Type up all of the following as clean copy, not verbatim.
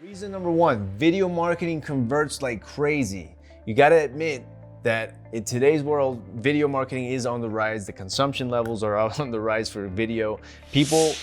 Reason number one, video marketing converts like crazy. You gotta admit that in today's world, video marketing is on the rise. The consumption levels are on the rise for video. People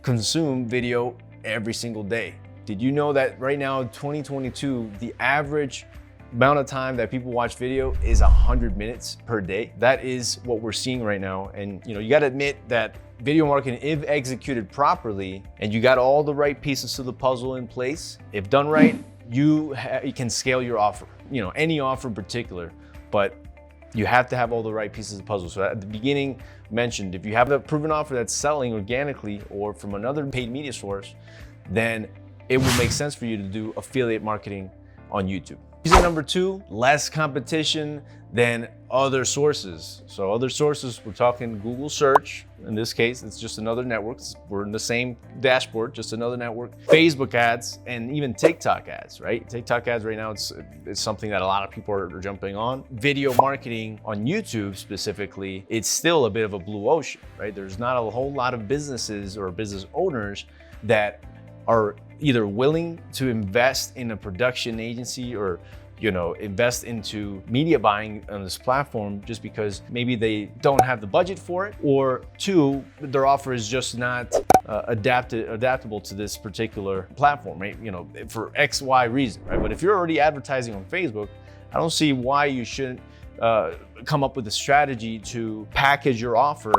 consume video every single day. Did you know that right now, 2022, the average amount of time that people watch video is 100 minutes per day? That is what we're seeing right now. And you gotta admit that video marketing, if executed properly, and you got all the right pieces to the puzzle in place, if done right, you can scale your offer, any offer in particular, but you have to have all the right pieces of the puzzle. So at the beginning mentioned, if you have a proven offer that's selling organically or from another paid media source, then it will make sense for you to do affiliate marketing on YouTube. Reason number two, less competition than other sources. So other sources, we're talking Google search. In this case, it's just another network. We're in the same dashboard, just another network. Facebook ads and even TikTok ads, right? TikTok ads right now, it's something that a lot of people are jumping on. Video marketing on YouTube specifically, it's still a bit of a blue ocean, right? There's not a whole lot of businesses or business owners that are either willing to invest in a production agency or invest into media buying on this platform just because maybe they don't have the budget for it, or two, their offer is just not adaptable to this particular platform, right? For X, Y reason, right? But if you're already advertising on Facebook, I don't see why you shouldn't come up with a strategy to package your offer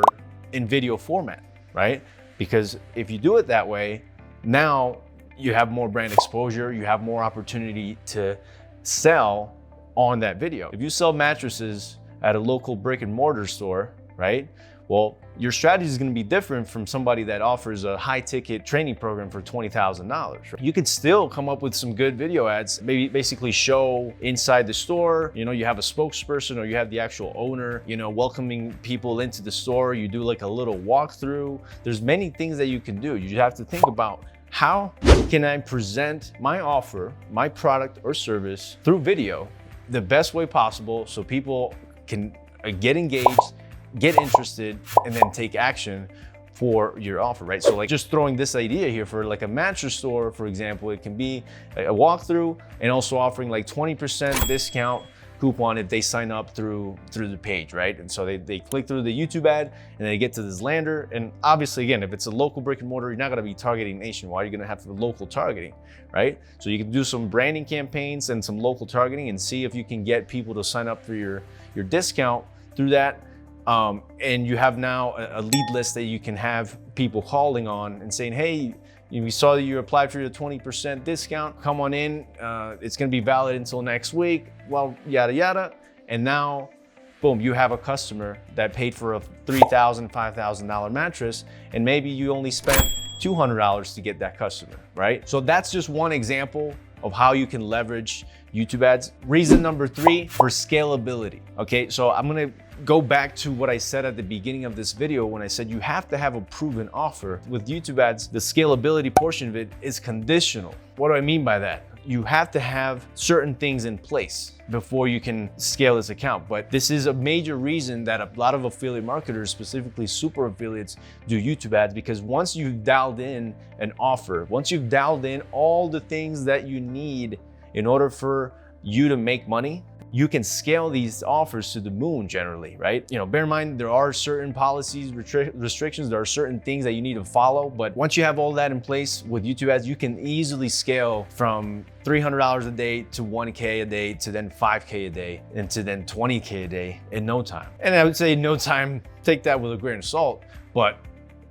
in video format, right? Because if you do it that way, now you have more brand exposure, you have more opportunity to sell on that video. If you sell mattresses at a local brick and mortar store, right? Well, your strategy is going to be different from somebody that offers a high ticket training program for $20,000. You could still come up with some good video ads, maybe basically show inside the store, you have a spokesperson or you have the actual owner, welcoming people into the store. You do like a little walkthrough. There's many things that you can do. You have to think about, how can I present my offer, my product or service through video the best way possible so people can get engaged, get interested, and then take action for your offer, right? So like just throwing this idea here for like a mattress store, for example, it can be a walkthrough and also offering like 20% discount coupon if they sign up through the page, right? And so they click through the YouTube ad and they get to this lander. And obviously, again, if it's a local brick and mortar, you're not gonna be targeting nationwide, you're gonna have the local targeting, right? So you can do some branding campaigns and some local targeting and see if you can get people to sign up for your discount through that. And you have now a lead list that you can have people calling on and saying, hey, we saw that you applied for your 20% discount. Come on in. It's going to be valid until next week. Well, yada, yada. And now, boom, you have a customer that paid for a $3,000, $5,000 mattress, and maybe you only spent $200 to get that customer, right? So that's just one example of how you can leverage YouTube ads. Reason number three, for scalability. Okay, so I'm gonna go back to what I said at the beginning of this video when I said you have to have a proven offer. With YouTube ads, the scalability portion of it is conditional. What do I mean by that? You have to have certain things in place before you can scale this account. But this is a major reason that a lot of affiliate marketers, specifically super affiliates, do YouTube ads, because once you've dialed in an offer, once you've dialed in all the things that you need in order for you to make money, you can scale these offers to the moon generally, right? Bear in mind, there are certain policies, restrictions, there are certain things that you need to follow. But once you have all that in place with YouTube ads, you can easily scale from $300 a day to 1K a day to then 5K a day and to then 20K a day in no time. And I would say no time, take that with a grain of salt, but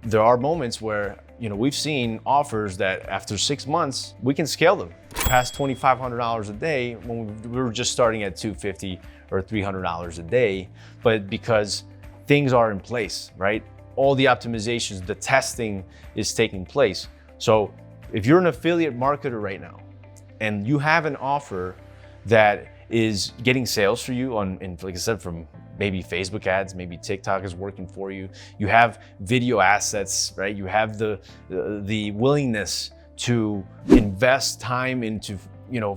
there are moments where we've seen offers that after 6 months, we can scale them past $2,500 a day when we were just starting at $250 or $300 a day. But because things are in place, right? All the optimizations, the testing is taking place. So if you're an affiliate marketer right now and you have an offer that is getting sales for you and like I said, from maybe Facebook ads, maybe TikTok is working for you. You have video assets, right? You have the willingness to invest time into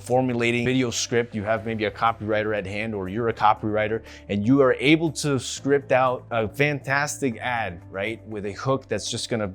formulating video script. You have maybe a copywriter at hand, or you're a copywriter, and you are able to script out a fantastic ad, right? With a hook that's just gonna,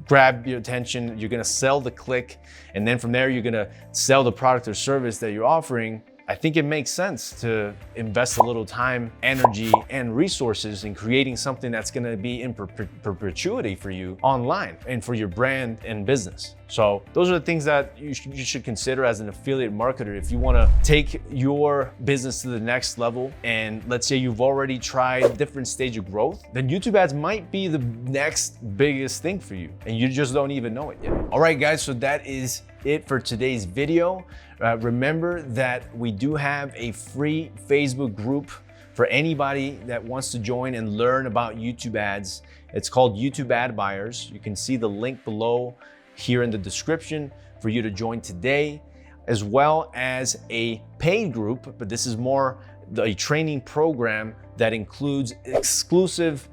grab your attention, you're gonna sell the click, and then from there, you're gonna sell the product or service that you're offering. I think it makes sense to invest a little time, energy, and resources in creating something that's gonna be in perpetuity for you online and for your brand and business. So those are the things that you should consider as an affiliate marketer. If you wanna take your business to the next level, and let's say you've already tried a different stage of growth, then YouTube ads might be the next biggest thing for you, and you just don't even know it yet. All right, guys, so that is it for today's video. Remember that we do have a free Facebook group for anybody that wants to join and learn about YouTube ads. It's called YouTube Ad Buyers. You can see the link below here in the description for you to join today, as well as a paid group, but this is more a training program that includes exclusive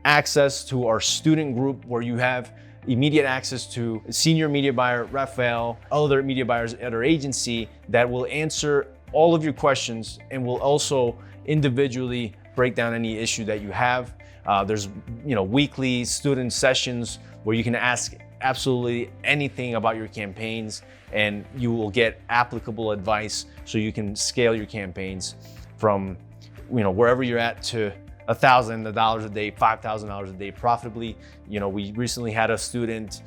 access to our student group, where you have immediate access to senior media buyer Rafael, other media buyers at our agency that will answer all of your questions and will also individually break down any issue that you have. There's weekly student sessions where you can ask absolutely anything about your campaigns, and you will get applicable advice so you can scale your campaigns from wherever you're at to $1,000 a day, $5,000 a day profitably. We recently had a student,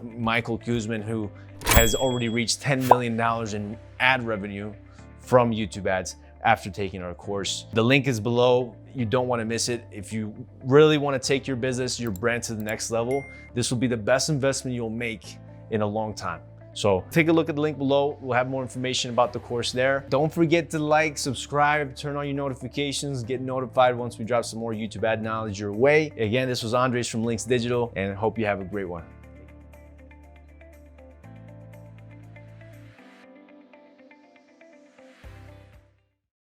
Michael Kuzman, who has already reached $10 million in ad revenue from YouTube ads after taking our course. The link is below. You don't want to miss it. If you really want to take your business, your brand to the next level, this will be the best investment you'll make in a long time. So take a look at the link below. We'll have more information about the course there. Don't forget to like, subscribe, turn on your notifications, get notified once we drop some more YouTube ad knowledge your way. Again, this was Andres from Linx Digital, and I hope you have a great one.